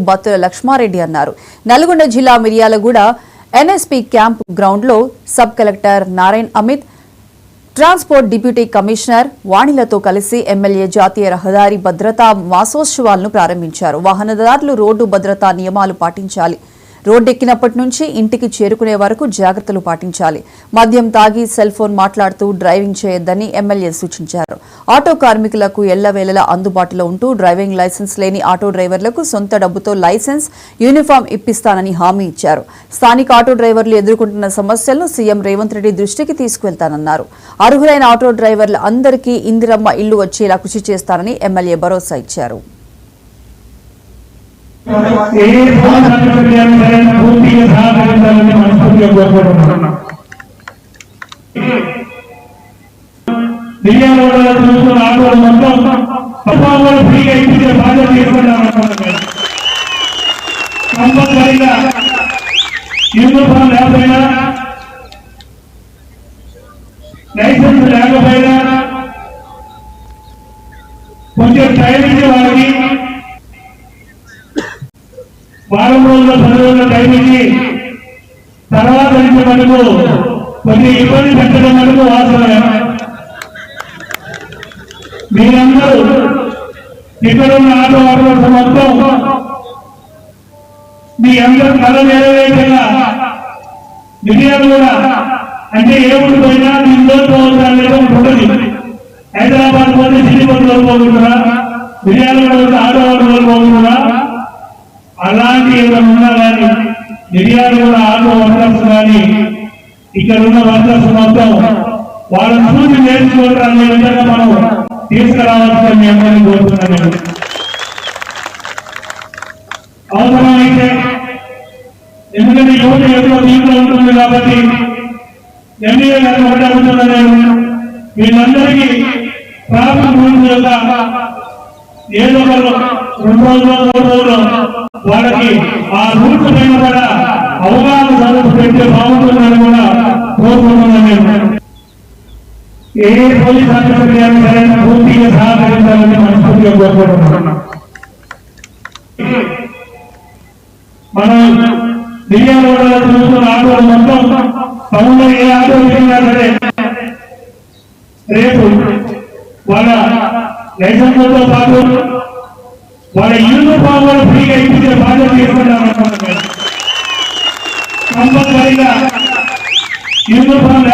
బత్తుల లక్ష్మారెడ్డి అన్నారు. నల్గొండ జిల్లా Miryalaguda NSP camp ground లో sub collector Narayan Amit, transport deputy commissioner వాణిలతో కలిసి ఎమ్మెల్యే జాతీయ రహదారి భద్రతా మాసోత్సవాలను ప్రారంభించారు. వాహనదారులు రోడ్డు భద్రతా నియమాలు పాటించాలి. రోడ్డెక్కినప్పటి నుంచి ఇంటికి చేరుకునే వరకు జాగ్రత్తలు పాటించాలి. మద్యం తాగి సెల్ ఫోన్ మాట్లాడుతూ డ్రైవింగ్ చేయొద్దని ఎమ్మెల్యే సూచించారు. ఆటో కార్మికులకు ఎల్లవేళలా అందుబాటులో ఉంటూ డ్రైవింగ్ లైసెన్స్ లేని ఆటో డ్రైవర్లకు సొంత డబ్బుతో లైసెన్స్, యూనిఫామ్ ఇప్పిస్తానని హామీ ఇచ్చారు. స్థానిక ఆటో డ్రైవర్లు ఎదుర్కొంటున్న సమస్యలను సీఎం రేవంత్ రెడ్డి దృష్టికి తీసుకువెళ్తానన్నారు. అర్హులైన ఆటో డ్రైవర్ల అందరికీ ఇందిరమ్మ ఇల్లు వచ్చేలా కృషి చేస్తానని ఎమ్మెల్యే భరోసా ఇచ్చారు. లైసెన్స్ లేకపోయినా కొంచెం టైం ఇచ్చి వాళ్ళకి వారం రోజుల 10 రోజుల టైం ఇచ్చి తర్వాత నుంచి మనకు కొన్ని ఇబ్బంది పెట్టడం మనకు వాస్తవమే. మీరందరూ ఇక్కడ ఉన్న ఆటో ఆటోస్ మొత్తం మీ అందరూ కళ నెరవేర్చేలా మిర్యాలు కూడా అంటే ఏ ఊరు పోయినా దీనిలో ఉంటుంది. హైదరాబాద్ పోతే సిద్దిపేటలో పోకుండా మిర్యాలు కూడా ఆటో ఆటోలు పోకుండా అలాంటి ఏమైనా ఉన్నా కానీ మిర్యాలు కూడా ఆటో వర్కర్స్ కానీ ఇక్కడ ఉన్న వర్కర్స్ మొత్తం వాళ్ళని చూసి నేర్చుకోవడానికి విధంగా మనం తీసుకురావాల్సిన మీ అందరినీ కోరుతున్నాను. అవసరమైతే ఎందుకంటే యువత ఎక్కువ దీంట్లో ఉంటుంది కాబట్టి ఎమ్మెల్యే గారు ఒకటే అడుగుతున్నాను, వీళ్ళందరికీ ట్రాఫిక్ రూల్స్ యొక్క ఏదో ఒక 2 రోజులు 3 రోజులు వాళ్ళకి ఆ రూల్స్ పైన కూడా అవగాహన సదస్సు పెడితే బాగుంటుందని కూడా కోరుకుంటున్నాను. ఏ పోలీస్ ఆఫీసర్ సరైన పూర్తిగా సహకరించాలని మనస్ఫూర్తిగా కోరుకుంటున్నాను. మనం మిర్యాల చూస్తున్న ఆటోలు మొత్తం టౌన్ లో ఏ ఆటో వచ్చినా సరే రేపు వాళ్ళ లైసెన్స్ తో పాటు వాళ్ళ యూనిఫామ్ కూడా ఫ్రీగా ఇప్పించే బాధ్యత తీసుకుంటాం. కంపల్సరీగా యూనిఫామ్